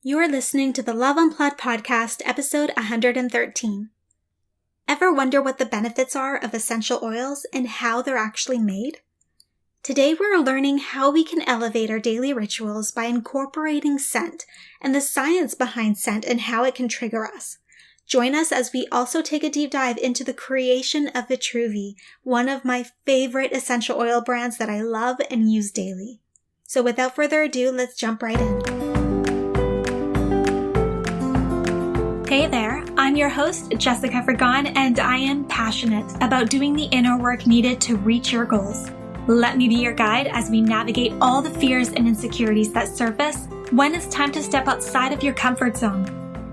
You are listening to the Love Unplugged podcast, episode 113. Ever wonder what the benefits are of essential oils and how they're actually made? Today we're learning how we can elevate our daily rituals by incorporating scent and the science behind scent and how it can trigger us. Join us as we also take a deep dive into the creation of Vitruvi, one of my favorite essential oil brands that I love and use daily. So without further ado, let's jump right in. Hey there, I'm your host, Jessica Fergon, and I am passionate about doing the inner work needed to reach your goals. Let me be your guide as we navigate all the fears and insecurities that surface when it's time to step outside of your comfort zone.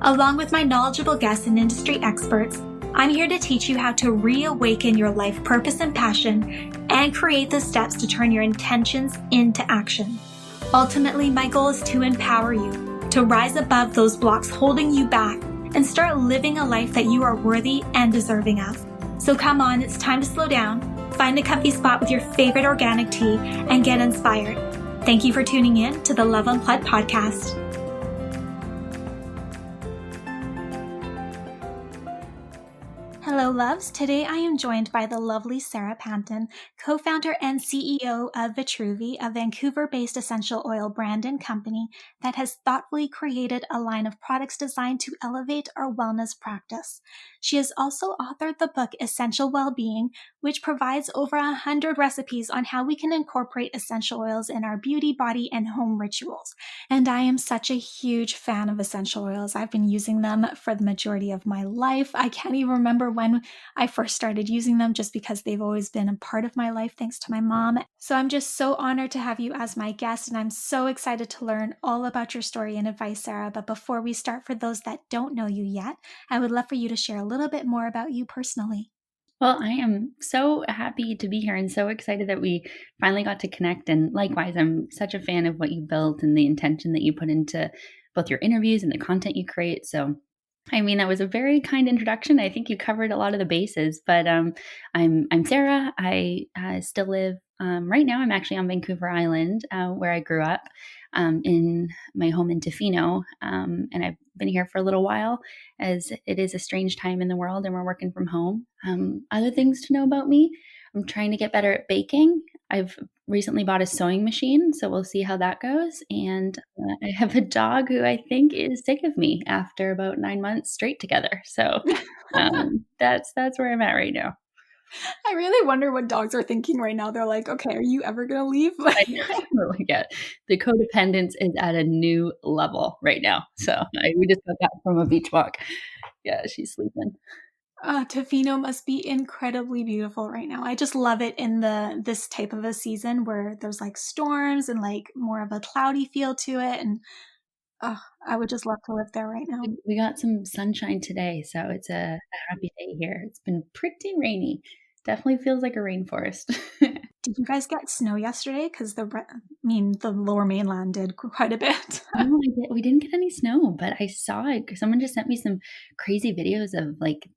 Along with my knowledgeable guests and industry experts, I'm here to teach you how to reawaken your life purpose and passion and create the steps to turn your intentions into action. Ultimately, my goal is to empower you to rise above those blocks holding you back and start living a life that you are worthy and deserving of. So come on, it's time to slow down, find a comfy spot with your favorite organic tea, and get inspired. Thank you for tuning in to the Love Unplugged podcast. Hello, loves. Today I am joined by the lovely Sarah Panton, co-founder and CEO of Vitruvi, a Vancouver-based essential oil brand and company that has thoughtfully created a line of products designed to elevate our wellness practice. She has also authored the book Essential Wellbeing, which provides over 100 recipes on how we can incorporate essential oils in our beauty, body, and home rituals. And I am such a huge fan of essential oils. I've been using them for the majority of my life. I can't even remember when I first started using them just because they've always been a part of my life thanks to my mom. So I'm just so honored to have you as my guest, and I'm so excited to learn all about your story and advice, Sarah. But before we start, for those that don't know you yet, I would love for you to share a little bit more about you personally. Well, I am so happy to be here and so excited that we finally got to connect. And likewise, I'm such a fan of what you built and the intention that you put into both your interviews and the content you create. So, I mean, that was a very kind introduction. I think you covered a lot of the bases. But I'm Sarah. I still live right now. I'm actually on Vancouver Island, where I grew up, in my home in Tofino, and I've been here for a little while, as it is a strange time in the world, and we're working from home. Other things to know about me: I'm trying to get better at baking. I've recently bought a sewing machine, so we'll see how that goes. And I have a dog who I think is sick of me after about 9 months straight together. So that's where I'm at right now. I really wonder what dogs are thinking right now. They're like, okay, are you ever going to leave? Yeah, the codependence is at a new level right now. So we just got back from a beach walk. Yeah, she's sleeping. Tofino must be incredibly beautiful right now. I just love it in this type of a season where there's like storms and like more of a cloudy feel to it. And I would just love to live there right now. We got some sunshine today, so it's a happy day here. It's been pretty rainy. Definitely feels like a rainforest. Did you guys get snow yesterday? Because the lower mainland did quite a bit. No, we didn't get any snow, but I saw it. Someone just sent me some crazy videos of like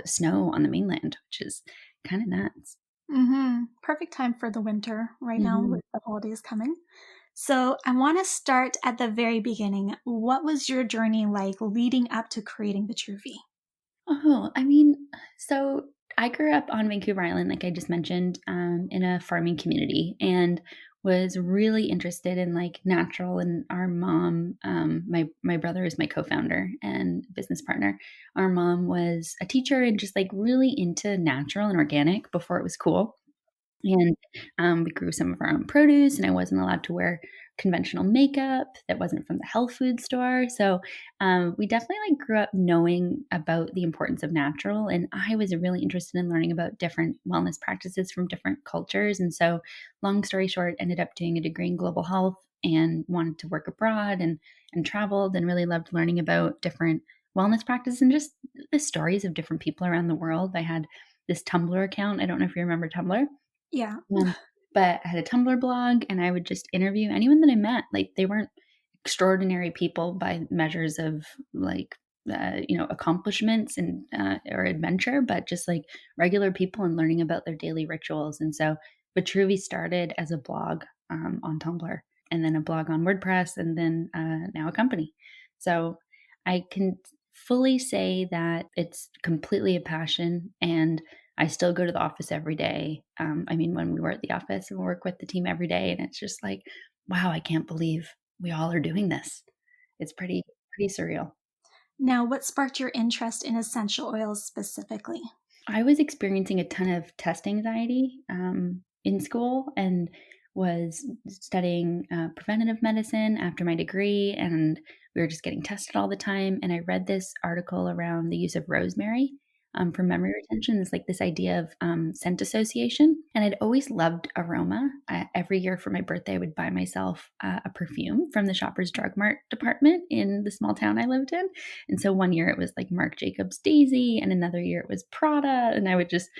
snow on the mainland, which is kind of nuts. Mm-hmm. Perfect time for the winter right now with the holidays coming. So I want to start at the very beginning. What was your journey like leading up to creating Vitruvi? Oh, I mean, so I grew up on Vancouver Island, like I just mentioned, in a farming community, and was really interested in like natural. And our mom, my brother is my co-founder and business partner. Our mom was a teacher and just like really into natural and organic before it was cool. And we grew some of our own produce, and I wasn't allowed to wear conventional makeup that wasn't from the health food store. So we definitely like grew up knowing about the importance of natural. And I was really interested in learning about different wellness practices from different cultures. And so long story short, ended up doing a degree in global health and wanted to work abroad and traveled and really loved learning about different wellness practices and just the stories of different people around the world. I had this Tumblr account. I don't know if you remember Tumblr. Yeah. But I had a Tumblr blog, and I would just interview anyone that I met. Like, they weren't extraordinary people by measures of like, accomplishments and or adventure, but just like regular people and learning about their daily rituals. And so Vitruvi started as a blog on Tumblr. and then a blog on WordPress, and then now a company. So I can fully say that it's completely a passion, and I still go to the office every day. I mean, when we were at the office and work with the team every day, and it's just like, wow, I can't believe we all are doing this. It's pretty surreal. Now, what sparked your interest in essential oils specifically? I was experiencing a ton of test anxiety in school and was studying preventative medicine after my degree, and we were just getting tested all the time. And I read this article around the use of rosemary for memory retention. It's like this idea of scent association. And I'd always loved aroma. Every year for my birthday, I would buy myself a perfume from the Shoppers Drug Mart department in the small town I lived in. And so one year it was like Marc Jacobs Daisy, and another year it was Prada. And I would just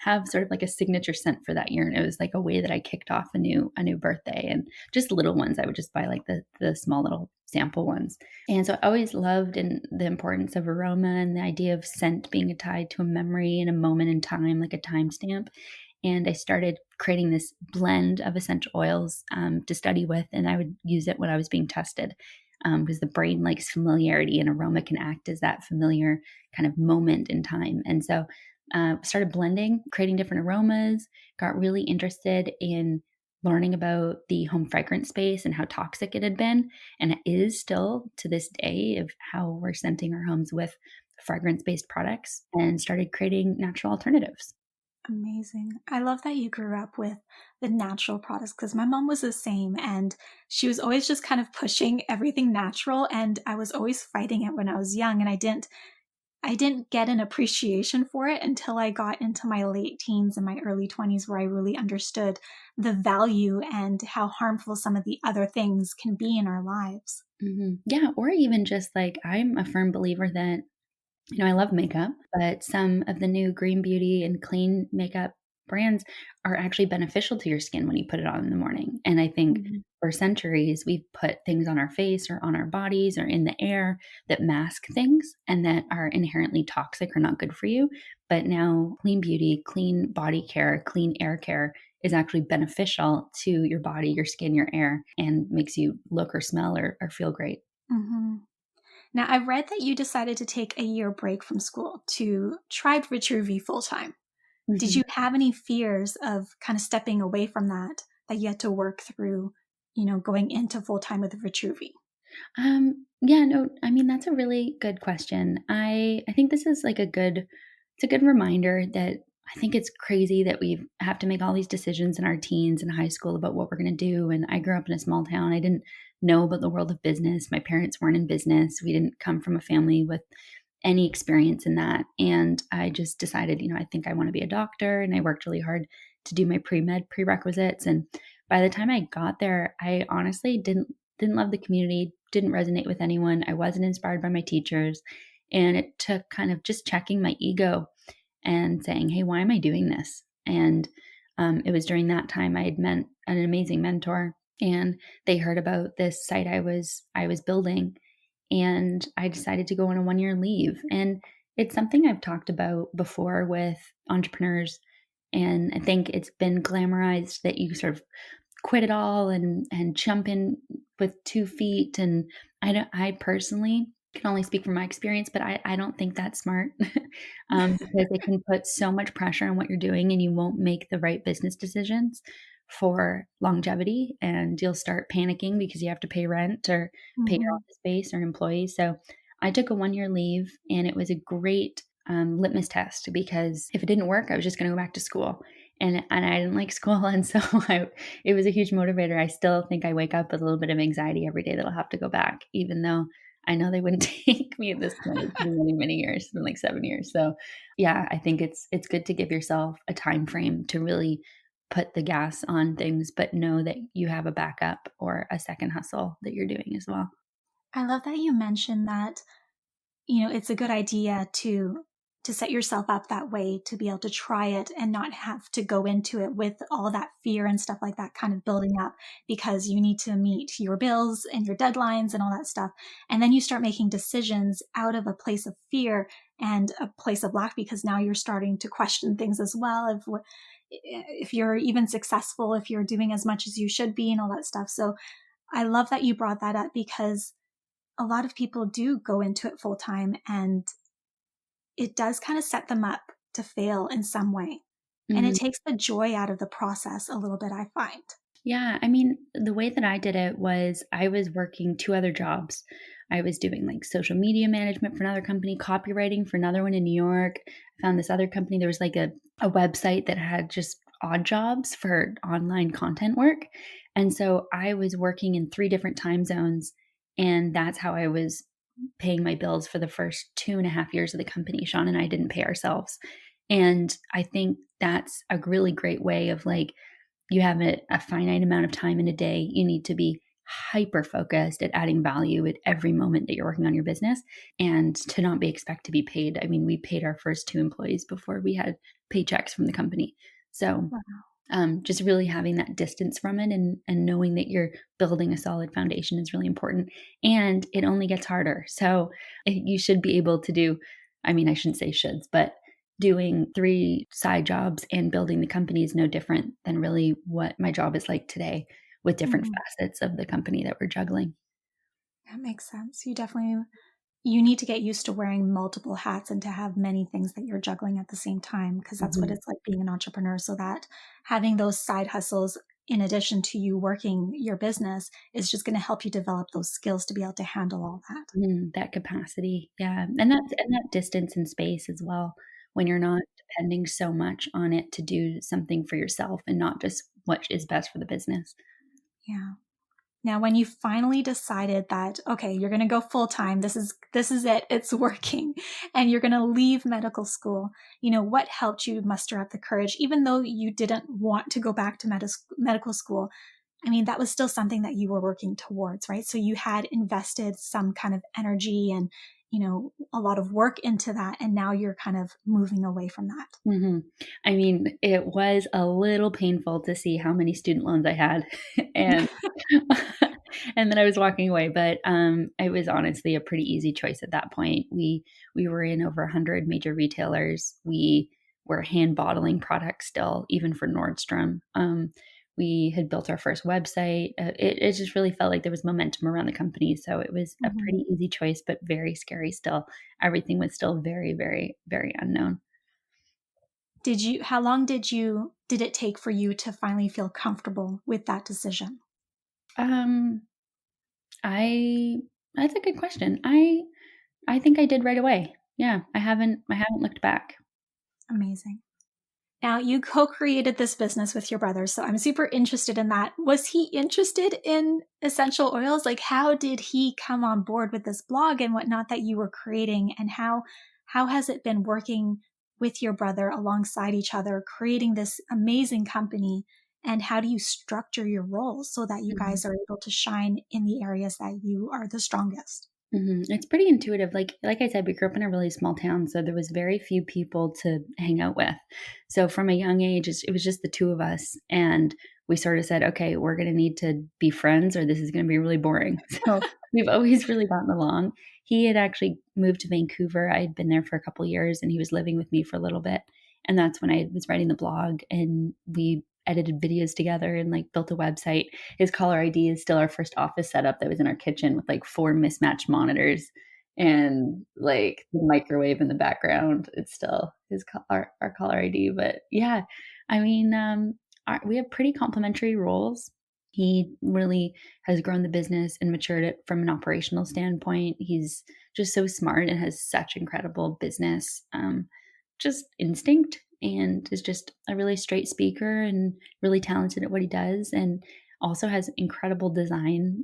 have sort of like a signature scent for that year. And it was like a way that I kicked off a new birthday. And just little ones, I would just buy like the small little sample ones. And so I always loved the importance of aroma and the idea of scent being tied to a memory and a moment in time, like a timestamp. And I started creating this blend of essential oils to study with, and I would use it when I was being tested because the brain likes familiarity, and aroma can act as that familiar kind of moment in time. And so started blending, creating different aromas, got really interested in learning about the home fragrance space and how toxic it had been, and it is still to this day, of how we're scenting our homes with fragrance based products, and started creating natural alternatives. Amazing. I love that you grew up with the natural products because my mom was the same and she was always just kind of pushing everything natural, and I was always fighting it when I was young, and I didn't get an appreciation for it until I got into my late teens and my early 20s, where I really understood the value and how harmful some of the other things can be in our lives. Yeah, or even just like, I'm a firm believer that, I love makeup, but some of the new green beauty and clean makeup brands are actually beneficial to your skin when you put it on in the morning. And I think Mhm. for centuries, we've put things on our face or on our bodies or in the air that mask things and that are inherently toxic or not good for you. But now, clean beauty, clean body care, clean air care is actually beneficial to your body, your skin, your air, and makes you look or smell or feel great. Mhm. Now, I read that you decided to take a year break from school to try Vitruvi full time. Did Mhm. you have any fears of kind of stepping away from that you had to work through, going into full time with Vitruvi? Yeah, no, I mean, that's a really good question. I think this is like it's a good reminder that I think it's crazy that we have to make all these decisions in our teens and high school about what we're going to do. And I grew up in a small town. I didn't know about the world of business. My parents weren't in business. We didn't come from a family with any experience in that. And I just decided, I think I want to be a doctor. And I worked really hard to do my pre-med prerequisites. And by the time I got there, I honestly didn't love the community, didn't resonate with anyone. I wasn't inspired by my teachers. And it took kind of just checking my ego and saying, hey, why am I doing this? And it was during that time I had met an amazing mentor, and they heard about this site I was building, and I decided to go on a 1 year leave. And it's something I've talked about before with entrepreneurs. And I think it's been glamorized that you sort of quit it all and jump in with 2 feet. And I personally can only speak from my experience, but I don't think that's smart because it can put so much pressure on what you're doing, and you won't make the right business decisions for longevity, and you'll start panicking because you have to pay rent or pay your Mhm. office space or employees. So I took a 1 year leave, and it was a great litmus test, because if it didn't work, I was just going to go back to school. And I didn't like school, and so it was a huge motivator. I still think I wake up with a little bit of anxiety every day that I'll have to go back, even though I know they wouldn't take me at this point. It's been many, many years. It's been like 7 years. So yeah, I think it's good to give yourself a time frame to really put the gas on things, but know that you have a backup or a second hustle that you're doing as well. I love that you mentioned that, it's a good idea to set yourself up that way to be able to try it and not have to go into it with all that fear and stuff like that kind of building up, because you need to meet your bills and your deadlines and all that stuff. And then you start making decisions out of a place of fear and a place of lack, because now you're starting to question things as well. If you're even successful, if you're doing as much as you should be and all that stuff. So I love that you brought that up because a lot of people do go into it full time and it does kind of set them up to fail in some way. And it Mhm. takes the joy out of the process a little bit, I find. Yeah, I mean, the way that I did it was I was working 2 other jobs. I was doing, like, social media management for another company, copywriting for another one in New York. I found this other company, there was, like, a website that had just odd jobs for online content work, and so I was working in 3 different time zones, and that's how I was paying my bills for the first 2.5 years of the company. Sean and I didn't pay ourselves, and I think that's a really great way of, like, you have a finite amount of time in a day. You need to be hyper focused at adding value at every moment that you're working on your business and to not be expect to be paid. I mean, we paid our first 2 employees before we had paychecks from the company. So Wow. just really having that distance from it and knowing that you're building a solid foundation is really important. And it only gets harder. So you should be able to do, I mean, I shouldn't say shoulds, but doing 3 side jobs and building the company is no different than really what my job is like today with different Mhm. facets of the company that we're juggling. That makes sense. You need to get used to wearing multiple hats and to have many things that you're juggling at the same time because that's what Mhm. it's like being an entrepreneur. So that having those side hustles in addition to you working your business is just going to help you develop those skills to be able to handle all that. That capacity, yeah, and that distance and space as well, when you're not depending so much on it to do something for yourself and not just what is best for the business. Yeah. Now, when you finally decided that, okay, you're going to go full time, this is it, it's working, and you're going to leave medical school, what helped you muster up the courage, even though you didn't want to go back to medical school? I mean, that was still something that you were working towards, right? So you had invested some kind of energy and, a lot of work into that. And now you're kind of moving away from that. Mhm. I mean, it was a little painful to see how many student loans I had, and and then I was walking away, but, it was honestly a pretty easy choice at that point. We were in over 100 major retailers. We were hand bottling products still, even for Nordstrom. We had built our first website. It just really felt like there was momentum around the company, so it was a Mhm. pretty easy choice, but very scary still. Everything was still very, very, very unknown. How long did it take for you to finally feel comfortable with that decision? Um, I that's a good question. I think I did right away. Yeah, I haven't looked back. Amazing. Now, you co-created this business with your brother, so I'm super interested in that. Was he interested in essential oils? Like, how did he come on board with this blog and whatnot that you were creating? And how has it been working with your brother alongside each other, creating this amazing company? And how do you structure your roles so that you Mhm. guys are able to shine in the areas that you are the strongest? It's pretty intuitive. Like I said, we grew up in a really small town, so there was very few people to hang out with. So from a young age, it was just the 2 of us, and we sort of said, "Okay, we're gonna need to be friends, or this is gonna be really boring." So we've always really gotten along. He had actually moved to Vancouver. I had been there for a couple years, and he was living with me for a little bit, and that's when I was writing the blog, and we edited videos together and, like, built a website. His caller ID is still our first office setup that was in our kitchen with like 4 mismatched monitors and like the microwave in the background. It's still our caller ID. But yeah, I mean, we have pretty complementary roles. He really has grown the business and matured it from an operational standpoint. He's just so smart and has such incredible business just instinct and is just a really straight speaker and really talented at what he does. And also has incredible design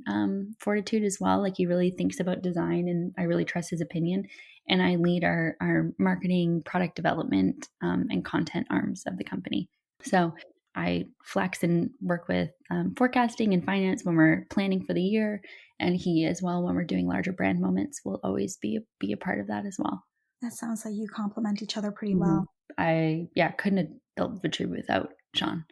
fortitude as well. Like he really thinks about design, and I really trust his opinion. And I lead our marketing, product development, and content arms of the company. So I flex and work with forecasting and finance when we're planning for the year, and he as well when we're doing larger brand moments will always be a part of that as well. That sounds like you complement each other pretty Mhm. well. Couldn't have built Vitruvi without Sean.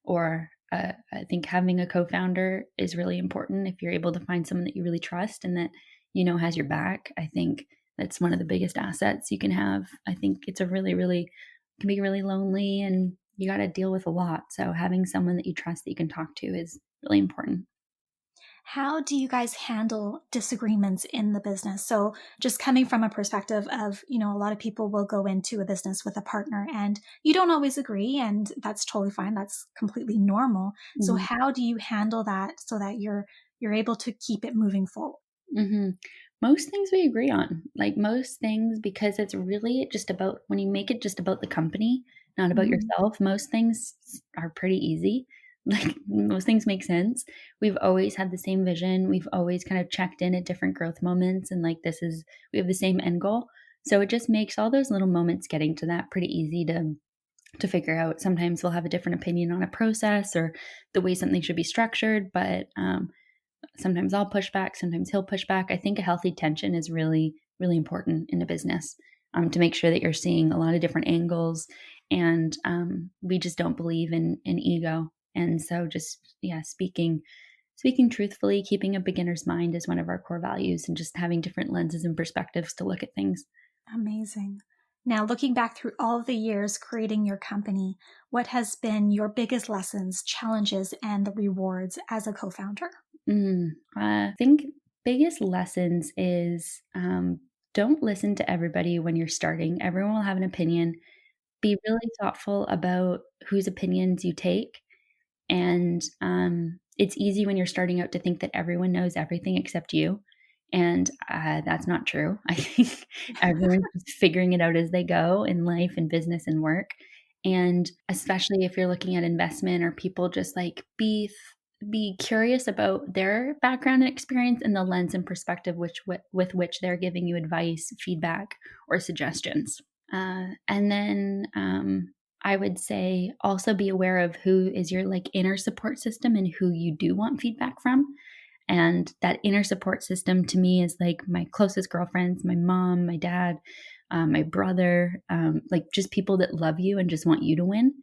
Or I think having a co-founder is really important if you're able to find someone that you really trust and that has your back. I think that's one of the biggest assets you can have. I think it's a really, really can be really lonely and you got to deal with a lot. So having someone that you trust that you can talk to is really important. How do you guys handle disagreements in the business? So just coming from a perspective of, a lot of people will go into a business with a partner and you don't always agree, and that's totally fine. That's completely normal. So Mhm. how do you handle that so that you're able to keep it moving forward? Mhm. Most things we agree on. Like most things, because it's really just about when you make it just about the company, not about Mhm. yourself, most things are pretty easy. Like most things make sense. We've always had the same vision. We've always kind of checked in at different growth moments and like we have the same end goal. So it just makes all those little moments getting to that pretty easy to figure out. Sometimes we'll have a different opinion on a process or the way something should be structured, but sometimes I'll push back, sometimes he'll push back. I think a healthy tension is really, really important in a business, to make sure that you're seeing a lot of different angles. And we just don't believe in ego. And so, just yeah, speaking truthfully, keeping a beginner's mind is one of our core values, and just having different lenses and perspectives to look at things. Amazing. Now, looking back through all of the years creating your company, what has been your biggest lessons, challenges, and the rewards as a co-founder? I think biggest lessons is don't listen to everybody when you're starting. Everyone will have an opinion. Be really thoughtful about whose opinions you take. And it's easy when you're starting out to think that everyone knows everything except you. And that's not true. I think everyone's just figuring it out as they go in life and business and work. And especially if you're looking at investment or people, just like be curious about their background and experience and the lens and perspective with which they're giving you advice, feedback, or suggestions. And then I would say also be aware of who is your like inner support system and who you do want feedback from. And that inner support system to me is like my closest girlfriends, my mom, my dad, my brother, like just people that love you and just want you to win.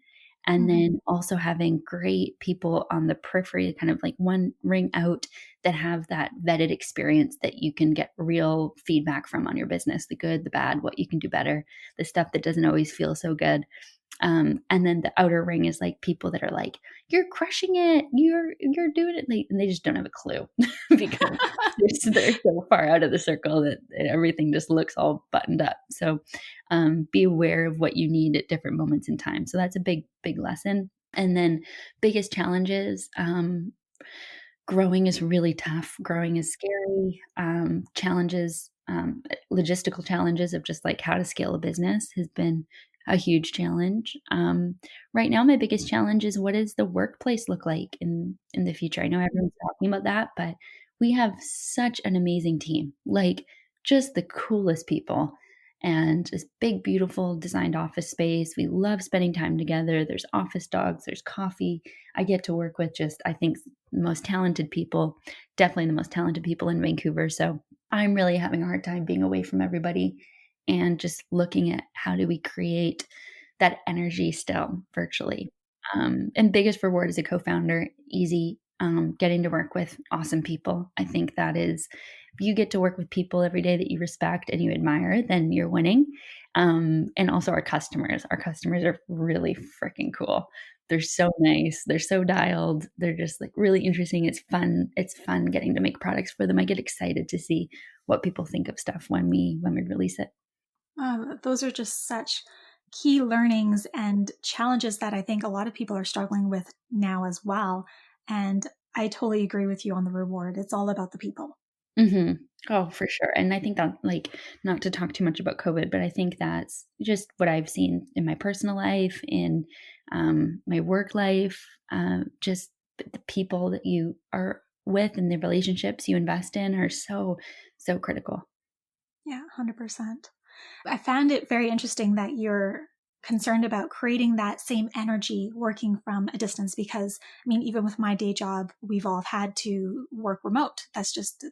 And Mhm. then also having great people on the periphery, kind of like one ring out, that have that vetted experience that you can get real feedback from on your business, the good, the bad, what you can do better, the stuff that doesn't always feel so good. And then the outer ring is like people that are like, "You're crushing it. You're doing it," like, and they just don't have a clue because they're so far out of the circle that everything just looks all buttoned up. So, be aware of what you need at different moments in time. So that's a big lesson. And then biggest challenges. Growing is really tough. Growing is scary. Challenges, logistical challenges of just like how to scale a business has been a huge challenge. Right now, my biggest challenge is what does the workplace look like in the future? I know everyone's talking about that, but we have such an amazing team, like just the coolest people, and this big, beautiful designed office space. We love spending time together. There's office dogs. There's coffee. I get to work with just, I think, the most talented people, definitely the most talented people in Vancouver. So I'm really having a hard time being away from everybody and just looking at how do we create that energy still virtually. And biggest reward as a co-founder, easy, getting to work with awesome people. I think that is, if you get to work with people every day that you respect and you admire, then you're winning. And also our customers. Our customers are really freaking cool. They're so nice. They're so dialed. They're just like really interesting. It's fun. It's fun getting to make products for them. I get excited to see what people think of stuff when we release it. Those are just such key learnings and challenges that I think a lot of people are struggling with now as well. And I totally agree with you on the reward. It's all about the people. Mhm. Oh, for sure, and I think that, like, not to talk too much about COVID, but I think that's just what I've seen in my personal life, in, my work life, just the people that you are with and the relationships you invest in are so, so critical. Yeah, 100%. I found it very interesting that you're concerned about creating that same energy working from a distance because, I mean, even with my day job, we've all had to work remote. That's just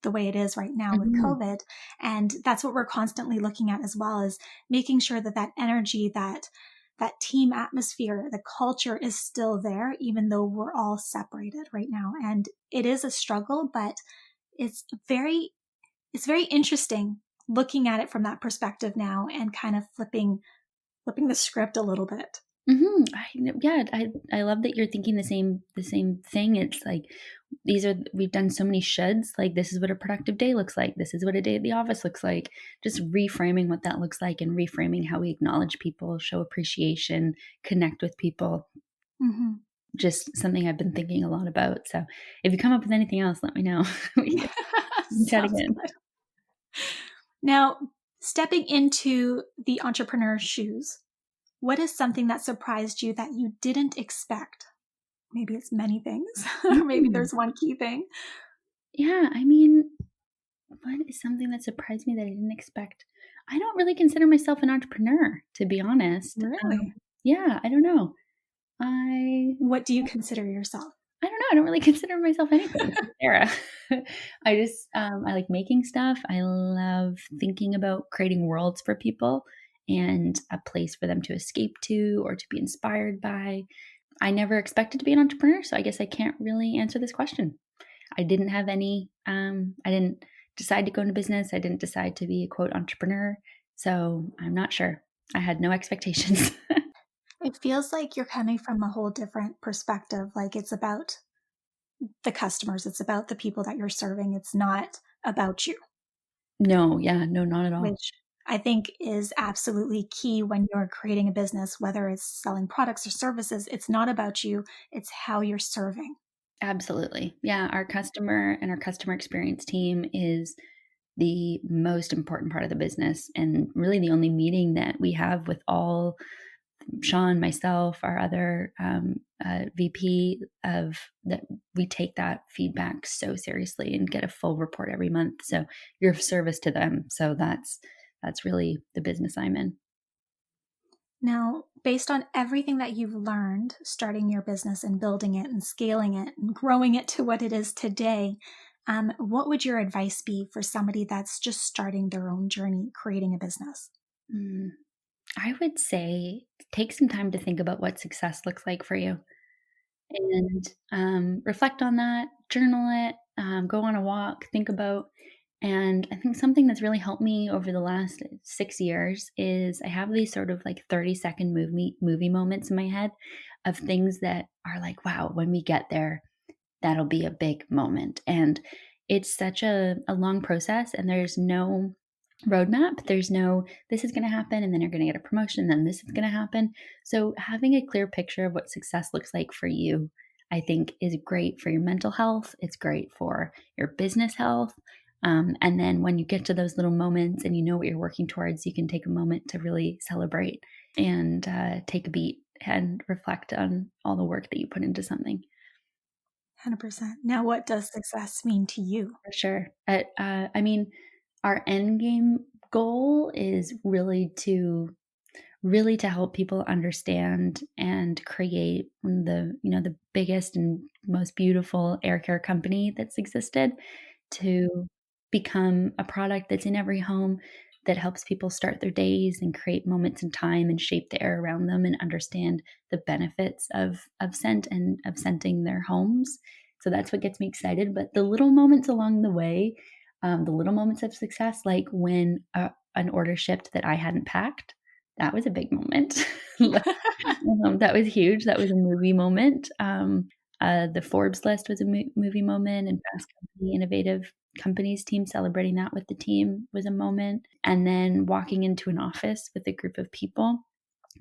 the way it is right now with Mhm. COVID. And that's what we're constantly looking at as well, is making sure that that energy, that team atmosphere, the culture is still there, even though we're all separated right now. And it is a struggle, but it's very it's very interesting looking at it from that perspective now and kind of flipping the script a little bit. I love that you're thinking the same thing. It's like we've done so many shoulds. Like, this is what a productive day looks like. This is what a day at the office looks like. Just reframing what that looks like and reframing how we acknowledge people, show appreciation, connect with people. Mm-hmm. Just something I've been thinking a lot about. So if you come up with anything else, let me know. We can chat Sounds again. good. Now, stepping into the entrepreneur's shoes, what is something that surprised you that you didn't expect? Maybe it's many things, or maybe Mm. there's one key thing. Yeah, I mean, what is something that surprised me that I didn't expect? I don't really consider myself an entrepreneur, to be honest. Really? Yeah, I don't know. I What do you consider yourself? I don't know. I don't really consider myself anything, like Sarah. I like making stuff. I love thinking about creating worlds for people and a place for them to escape to or to be inspired by. I never expected to be an entrepreneur, so I guess I can't really answer this question. I didn't have any, I didn't decide to go into business. I didn't decide to be a quote entrepreneur. So I'm not sure. I had no expectations. It feels like you're coming from a whole different perspective. Like it's about the customers, it's about the people that you're serving. It's not about you, No, yeah, no, not at all. which I think is absolutely key when you're creating a business, whether it's selling products or services. It's not about you, it's how you're serving. Absolutely. Yeah, our customer and our customer experience team is the most important part of the business and really the only meeting that we have with all Sean, myself, our other VP of that. We take that feedback so seriously and get a full report every month. So you're of service to them. So that's really the business I'm in. Now, based on everything that you've learned starting your business and building it and scaling it and growing it to what it is today, what would your advice be for somebody that's just starting their own journey creating a business? Mm, I would say take some time to think about what success looks like for you and reflect on that, journal it, go on a walk, think about. And I think something that's really helped me over the last 6 years is I have these sort of like 30-second movie moments in my head of things that are like, wow, when we get there, that'll be a big moment. And it's such a long process, and there's no roadmap. There's no, this is going to happen, and then you're going to get a promotion, and then this is going to happen. So, having a clear picture of what success looks like for you, I think, is great for your mental health. It's great for your business health. And then when you get to those little moments and you know what you're working towards, you can take a moment to really celebrate and take a beat and reflect on all the work that you put into something. 100%. Now, what does success mean to you? For sure. I mean, our end game goal is really to help people understand and create the biggest and most beautiful air care company that's existed, to become a product that's in every home, that helps people start their days and create moments in time and shape the air around them and understand the benefits of scent and of scenting their homes. So that's what gets me excited. But the little moments along the way, the little moments of success, like when an order shipped that I hadn't packed, that was a big moment. That was huge. That was a movie moment. The Forbes list was a movie moment, and Fast Company Innovative Companies team celebrating that with the team was a moment. And then walking into an office with a group of people,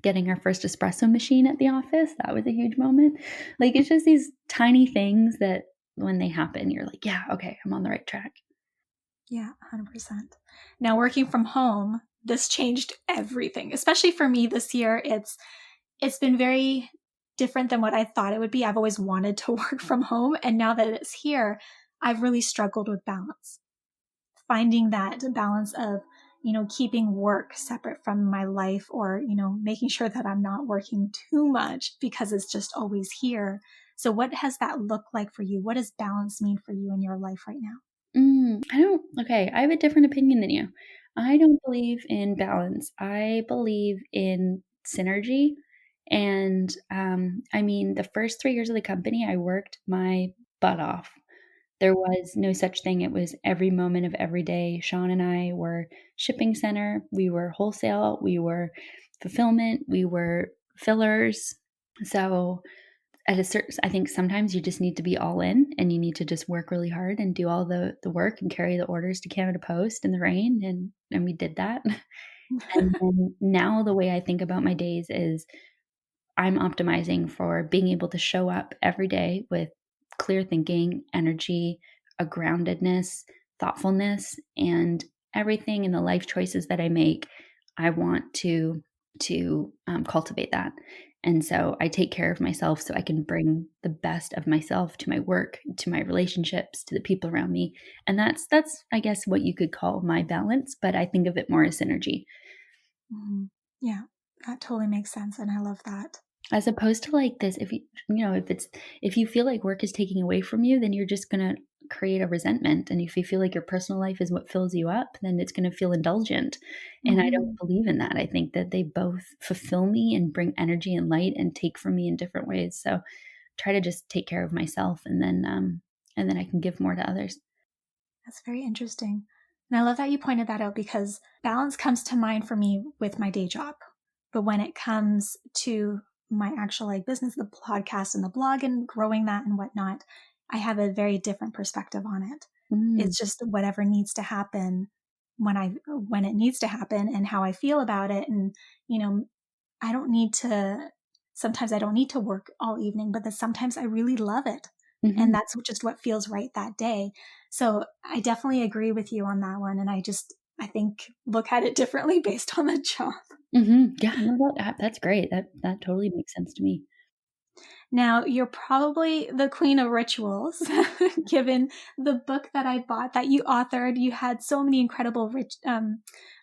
getting our first espresso machine at the office, that was a huge moment. Like, it's just these tiny things that when they happen, you're like, yeah, okay, I'm on the right track. Yeah, 100%. Now, working from home, this changed everything, especially for me this year. It's been very different than what I thought it would be. I've always wanted to work from home, and now that it's here, I've really struggled with balance. Finding that balance of, keeping work separate from my life, or, making sure that I'm not working too much because it's just always here. So what has that looked like for you? What does balance mean for you in your life right now? I have a different opinion than you. I don't believe in balance. I believe in synergy. And I mean, the first 3 years of the company, I worked my butt off. There was no such thing. It was every moment of every day. Sean and I were shipping center, we were wholesale, we were fulfillment, we were fillers. So at a certain, I think sometimes you just need to be all in and you need to just work really hard and do all the work and carry the orders to Canada Post in the rain. And we did that. And then now the way I think about my days is I'm optimizing for being able to show up every day with clear thinking, energy, a groundedness, thoughtfulness, and everything in the life choices that I make. I want to cultivate that, and so I take care of myself so I can bring the best of myself to my work, to my relationships, to the people around me, and that's I guess what you could call my balance, but I think of it more as synergy. Mhm. Yeah, that totally makes sense, and I love that. As opposed to like this, if if you feel like work is taking away from you, then you're just gonna create a resentment. And if you feel like your personal life is what fills you up, then it's gonna feel indulgent. And I don't Mhm. believe in that. I think that they both fulfill me and bring energy and light and take from me in different ways. So try to just take care of myself and then I can give more to others. That's very interesting. And I love that you pointed that out because balance comes to mind for me with my day job. But when it comes to my actual like business, the podcast and the blog and growing that and whatnot, I have a very different perspective on it. Mm, It's just whatever needs to happen when it needs to happen and how I feel about it. And, you know, I don't need to, sometimes I don't need to work all evening, but then sometimes I really love it. And mhm. that's just what feels right that day. So I definitely agree with you on that one. And I think look at it differently based on the job. Yeah, no, that's great. That totally makes sense to me. Now, you're probably the queen of rituals, given the book that I bought that you authored. You had so many incredible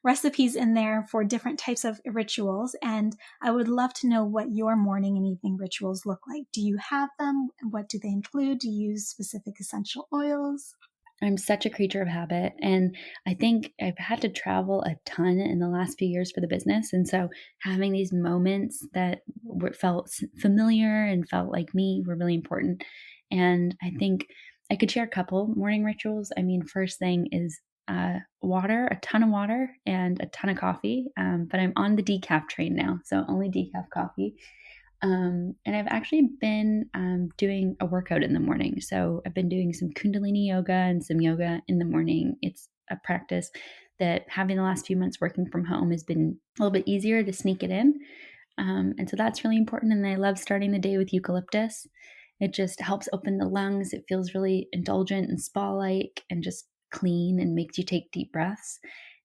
recipes in there for different types of rituals. And I would love to know what your morning and evening rituals look like. Do you have them? What do they include? Do you use specific essential oils? I'm such a creature of habit. And I think I've had to travel a ton in the last few years for the business. And so having these moments that felt familiar and felt like me were really important. And I think I could share a couple morning rituals. I mean, first thing is water, a ton of water, and a ton of coffee. But I'm on the decaf train now. So only decaf coffee. And I've actually been doing a workout in the morning. So I've been doing some Kundalini yoga and some yoga in the morning. It's a practice that having the last few months working from home has been a little bit easier to sneak it in. And so that's really important. And I love starting the day with eucalyptus. It just helps open the lungs. It feels really indulgent and spa like and just clean and makes you take deep breaths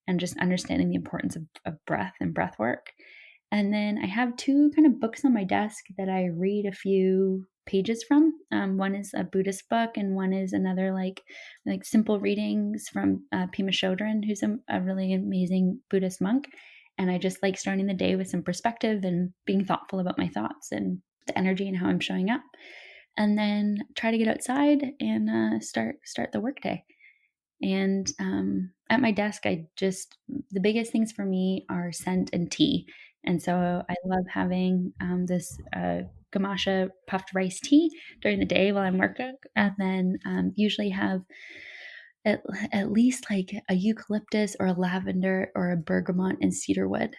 and just understanding the importance of breath and breath work. And then I have two kind of books on my desk that I read a few pages from. One is a Buddhist book, and one is another like simple readings from Pema Chodron, who's a really amazing Buddhist monk. And I just like starting the day with some perspective and being thoughtful about my thoughts and the energy and how I'm showing up. And then try to get outside and start the workday. And at my desk, the biggest things for me are scent and tea. And so I love having this gamasha puffed rice tea during the day while I'm working. And then usually have at, at least like a eucalyptus or a lavender or a bergamot and cedarwood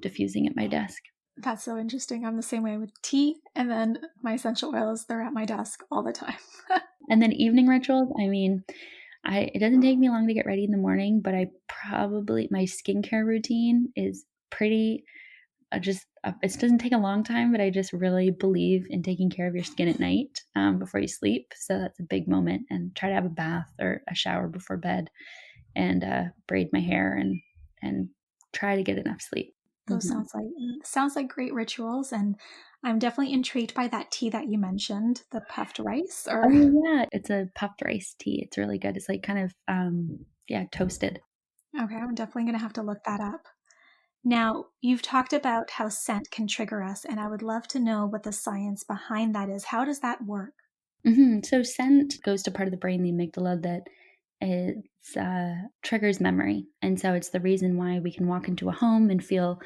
diffusing at my desk. That's so interesting. I'm the same way with tea, and then my essential oils, they're at my desk all the time. And then evening rituals, I mean, it doesn't take me long to get ready in the morning, but my skincare routine is pretty it doesn't take a long time, but I just really believe in taking care of your skin at night before you sleep. So that's a big moment, and try to have a bath or a shower before bed, and braid my hair and try to get enough sleep. Those Mhm. sounds like great rituals, and I'm definitely intrigued by that tea that you mentioned, the puffed rice. Or Oh yeah, it's a puffed rice tea. It's really good. It's like kind of yeah, toasted. okay, I'm definitely gonna have to look that up. Now, you've talked about how scent can trigger us, and I would love to know what the science behind that is. How does that work? So scent goes to part of the brain, the amygdala, that it triggers memory, and so it's the reason why we can walk into a home and feel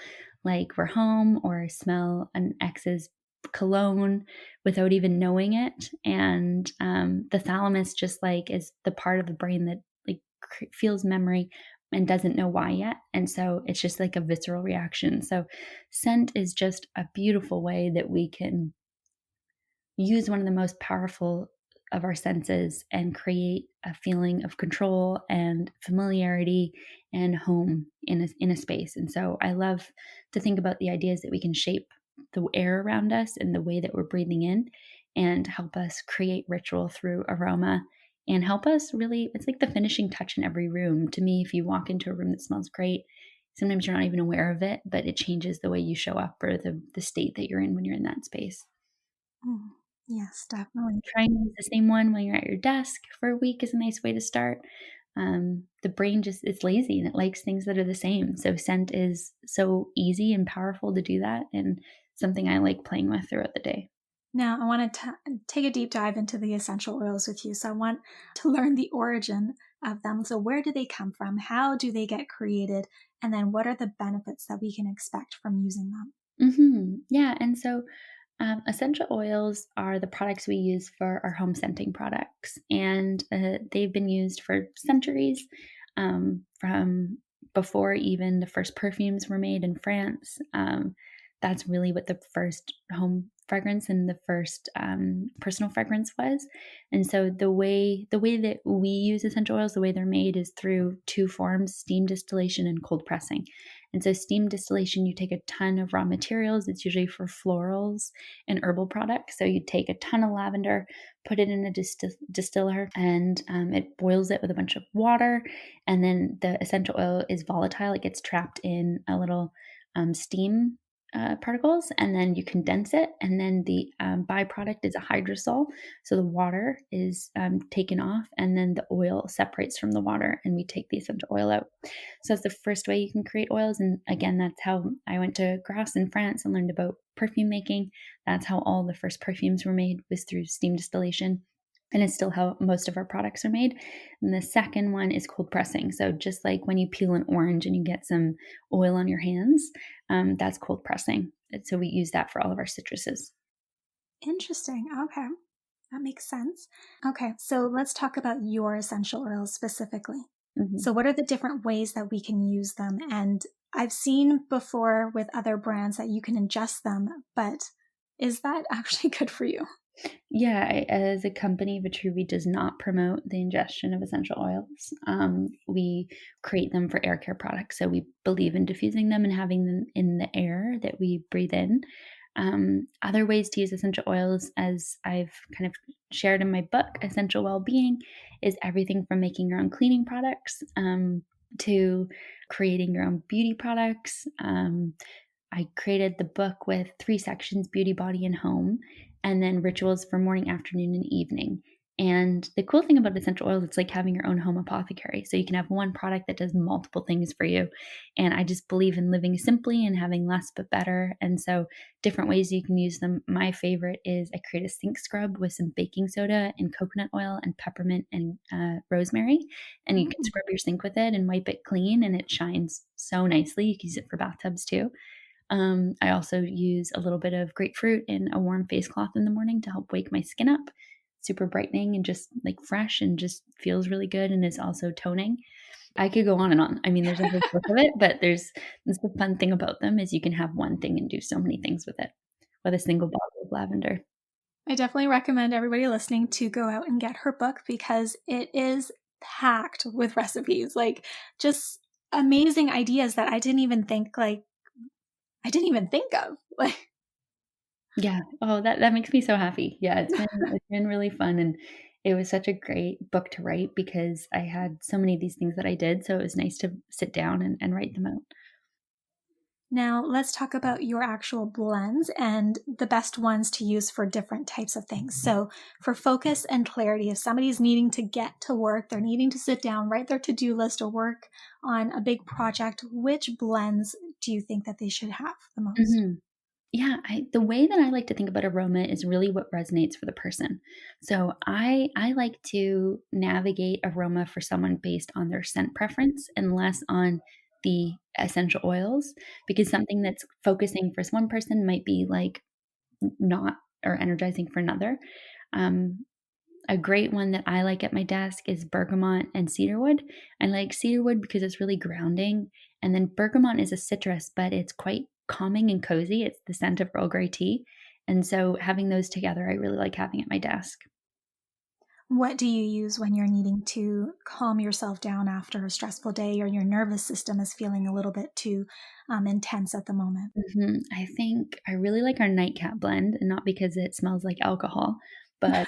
like we're home, or smell an ex's cologne without even knowing it. And the thalamus, just like, is the part of the brain that like feels memory, and doesn't know why yet. And so it's just like a visceral reaction. So scent is just a beautiful way that we can use one of the most powerful of our senses and create a feeling of control and familiarity and home in a space. And so I love to think about the ideas that we can shape the air around us and the way that we're breathing in and help us create ritual through aroma and help us really, it's like the finishing touch in every room. To me, if you walk into a room that smells great, sometimes you're not even aware of it, but it changes the way you show up or the state that you're in when you're in that space. Mm, yes, definitely. Trying to use the same one when you're at your desk for a week is a nice way to start. The brain just it's lazy and it likes things that are the same. So scent is so easy and powerful to do that, and something I like playing with throughout the day. Now, I want to take a deep dive into the essential oils with you. So, I want to learn the origin of them. So, where do they come from? How do they get created? And then, what are the benefits that we can expect from using them? Yeah, and so essential oils are the products we use for our home scenting products, and they've been used for centuries, from before even the first perfumes were made in France. That's really what the first home fragrance and the first personal fragrance was. And so the way that we use essential oils, the way they're made, is through two forms: steam distillation and cold pressing. And so steam distillation, you take a ton of raw materials. It's usually for florals and herbal products. So you take a ton of lavender, put it in a distiller, and it boils it with a bunch of water. And then the essential oil is volatile. It gets trapped in a little steam particles, and then you condense it. And then the byproduct is a hydrosol. So the water is taken off, and then the oil separates from the water, and we take the essential oil out. So that's the first way you can create oils. And again, that's how I went to Grasse in France and learned about perfume making. That's how all the first perfumes were made, was through steam distillation. And it's still how most of our products are made. And the second one is cold pressing. So just like when you peel an orange and you get some oil on your hands, that's cold pressing. So we use that for all of our citruses. Interesting. Okay. That makes sense. Okay. So, let's talk about your essential oils specifically. Mhm. So, what are the different ways that we can use them? And I've seen before with other brands that you can ingest them, but is that actually good for you? Yeah, as a company, Vitruvi does not promote the ingestion of essential oils. We create them for air care products. So we believe in diffusing them and having them in the air that we breathe in. Other ways to use essential oils, as I've kind of shared in my book, Essential Wellbeing, is everything from making your own cleaning products to creating your own beauty products. I created the book with 3 sections: beauty, body, and home, and then rituals for morning, afternoon, and evening. And the cool thing about essential oils, it's like having your own home apothecary. So you can have one product that does multiple things for you. And I just believe in living simply and having less but better. And so different ways you can use them. My favorite is I create a sink scrub with some baking soda and coconut oil and peppermint and rosemary. And you can Mm. scrub your sink with it and wipe it clean, and it shines so nicely. You can use it for bathtubs too. I also use a little bit of grapefruit in a warm face cloth in the morning to help wake my skin up. Super brightening and just like fresh, and just feels really good, and is also toning. I could go on and on. I mean, there's a whole book of it, but that's the fun thing about them, is you can have one thing and do so many things with it with a single bottle of lavender. I definitely recommend everybody listening to go out and get her book because it is packed with recipes, like just amazing ideas that I didn't even think of. Like, Yeah. Oh, that makes me so happy. Yeah, it's been really fun, and it was such a great book to write because I had so many of these things that I did, so it was nice to sit down and write them out. now let's talk about your actual blends and the best ones to use for different types of things. So, for focus and clarity, if somebody's needing to get to work, they're needing to sit down, write their to-do list or work on a big project, which blends do you think that they should have the most? Mhm. Yeah, the way that I like to think about aroma is really what resonates for the person. So I like to navigate aroma for someone based on their scent preference and less on the essential oils, because something that's focusing for one person might be like not or energizing for another. Um, A great one that I like at my desk is bergamot and cedarwood. I like cedarwood because it's really grounding, and then bergamot is a citrus, but it's quite calming and cozy. It's the scent of Earl Grey tea, and so having those together, I really like having at my desk. What do you use when you're needing to calm yourself down after a stressful day or your nervous system is feeling a little bit too intense at the moment? I think I really like our nightcap blend, and not because it smells like alcohol, but,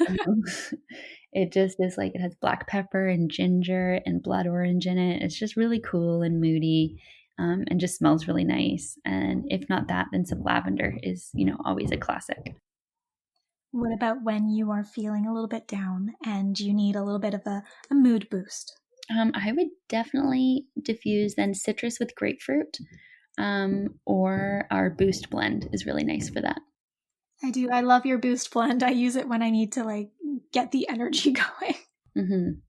it just is like it has black pepper and ginger and blood orange in it. It's just really cool and moody, and just smells really nice, and if not that, then some lavender is, always a classic. What about when you are feeling a little bit down and you need a little bit of a mood boost? I would definitely diffuse then citrus with grapefruit, or our Boost blend is really nice for that. I do. I love your boost blend. I use it when I need to like get the energy going. Mhm.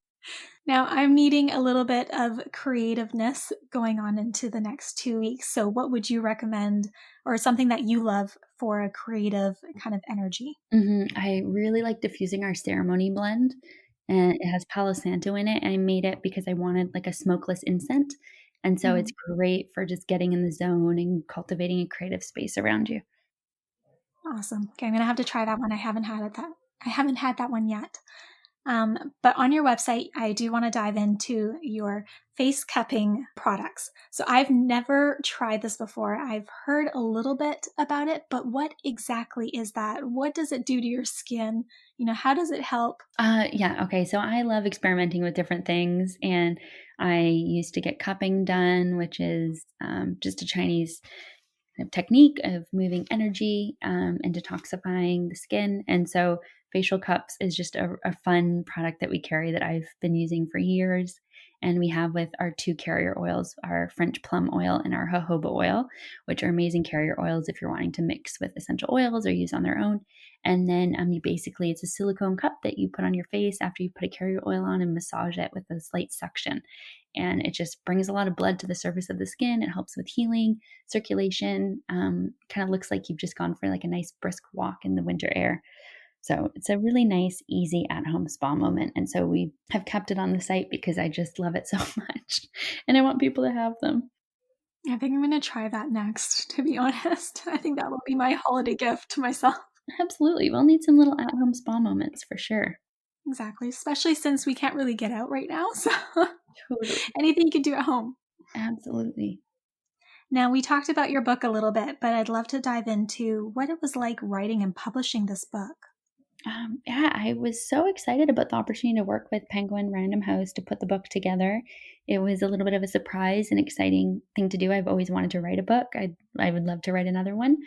Now, I'm needing a little bit of creativeness going on into the next 2 weeks. So, what would you recommend or something that you love for a creative kind of energy? I really like diffusing our ceremony blend, and it has Palo Santo in it, and I made it because I wanted, like, a smokeless incense, and so it's Mm, great for just getting in the zone and cultivating a creative space around you. awesome. Okay, I'm gonna have to try that one. I haven't had that one yet. But on your website, I do want to dive into your face cupping products. So I've never tried this before. I've heard a little bit about it, but what exactly is that? What does it do to your skin? How does it help? Yeah, okay, so I love experimenting with different things, and I used to get cupping done, which is, just a Chinese kind of technique of moving energy, and detoxifying the skin. And so facial cups is just a fun product that we carry that I've been using for years. And we have with our two carrier oils, our French plum oil and our jojoba oil, which are amazing carrier oils if you're wanting to mix with essential oils or use on their own. And then you basically, it's a silicone cup that you put on your face after you put a carrier oil on and massage it with a slight suction. And it just brings a lot of blood to the surface of the skin. It helps with healing, circulation. Kind of looks like you've just gone for like a nice brisk walk in the winter air. So it's a really nice, easy at home spa moment. And so we have kept it on the site because I just love it so much. And I want people to have them. I think I'm going to try that next, to be honest. I think that will be my holiday gift to myself. Absolutely. We'll need some little at home spa moments for sure. Exactly, especially since we can't really get out right now. So Totally. anything you can do at home. Absolutely. Now, we talked about your book a little bit, but I'd love to dive into what it was like writing and publishing this book. Yeah, I was so excited about the opportunity to work with Penguin Random House to put the book together. It was a little bit of a surprise and exciting thing to do. I've always wanted to write a book. I would love to write another one.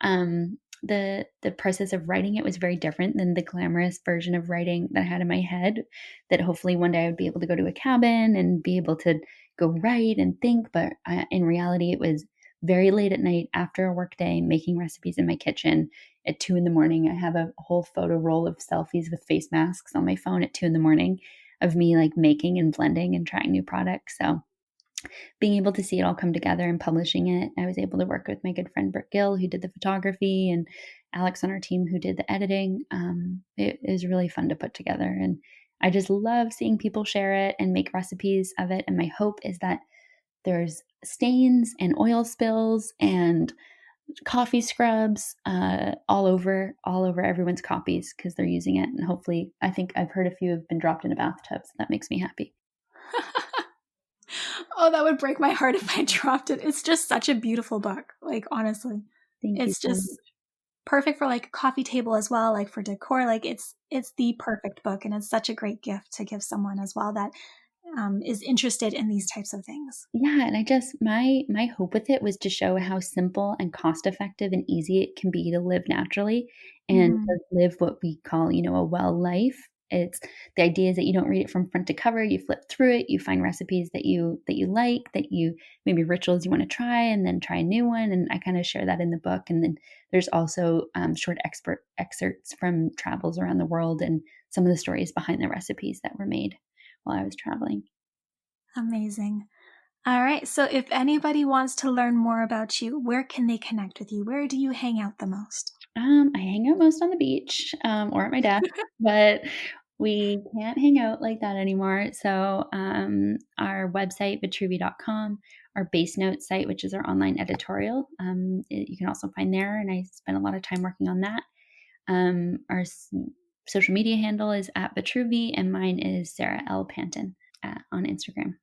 The process of writing it was very different than the glamorous version of writing that I had in my head. That hopefully one day I would be able to go to a cabin and be able to go write and think. But in reality, it was very late at night after a work day, making recipes in my kitchen at 2 in the morning. I have a whole photo roll of selfies with face masks on my phone at 2 in the morning of me like making and blending and trying new products. So being able to see it all come together and publishing it, I was able to work with my good friend Britt Gill, who did the photography, and Alex on our team, who did the editing. It is really fun to put together. And I just love seeing people share it and make recipes of it. And my hope is that there's stains and oil spills and coffee scrubs all over everyone's copies because they're using it. And hopefully, I think I've heard a few have been dropped in a bathtub, so that makes me happy. Oh, that would break my heart if I dropped it. It's just such a beautiful book. Like, honestly, Thank you it's so much. just perfect for like a coffee table as well, like for decor. Like, it's the perfect book, and it's such a great gift to give someone as well that is interested in these types of things. Yeah, and I just my hope with it was to show how simple and cost effective and easy it can be to live naturally and Mm-hmm. to live what we call, a well life. It's the idea is that you don't read it from front to cover, you flip through it, you find recipes that you like, that you maybe rituals you want to try and then try a new one. And I kind of share that in the book. And then there's also short expert excerpts from travels around the world and some of the stories behind the recipes that were made while I was traveling. Amazing. All right. So, if anybody wants to learn more about you, where can they connect with you? Where do you hang out the most? I hang out most on the beach, or at my desk, but We can't hang out like that anymore. So our website, vitruvi.com, our Base Notes site, which is our online editorial, you can also find there. And I spent a lot of time working on that. Our social media handle is at Vitruvi, and mine is Sarah L. Panton on Instagram.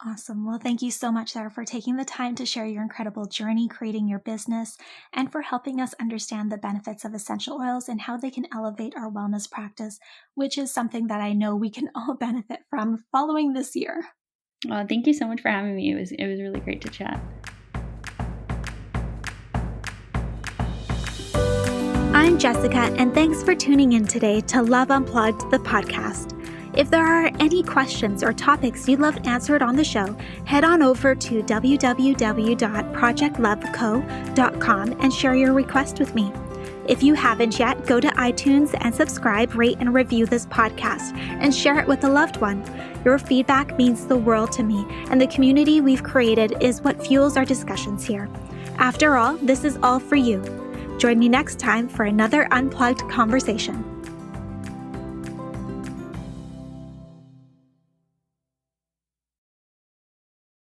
Awesome. Well, thank you so much, Sarah, for taking the time to share your incredible journey creating your business and for helping us understand the benefits of essential oils and how they can elevate our wellness practice, which is something that I know we can all benefit from following this year. Well, thank you so much for having me. It was really great to chat. I'm Jessica, and thanks for tuning in today to Love Unplugged, the podcast. If there are any questions or topics you'd love answered on the show, head on over to www.projectloveco.com and share your request with me. If you haven't yet, go to iTunes and subscribe, rate, and review this podcast and share it with a loved one. Your feedback means the world to me, and the community we've created is what fuels our discussions here. After all, this is all for you. Join me next time for another unplugged conversation.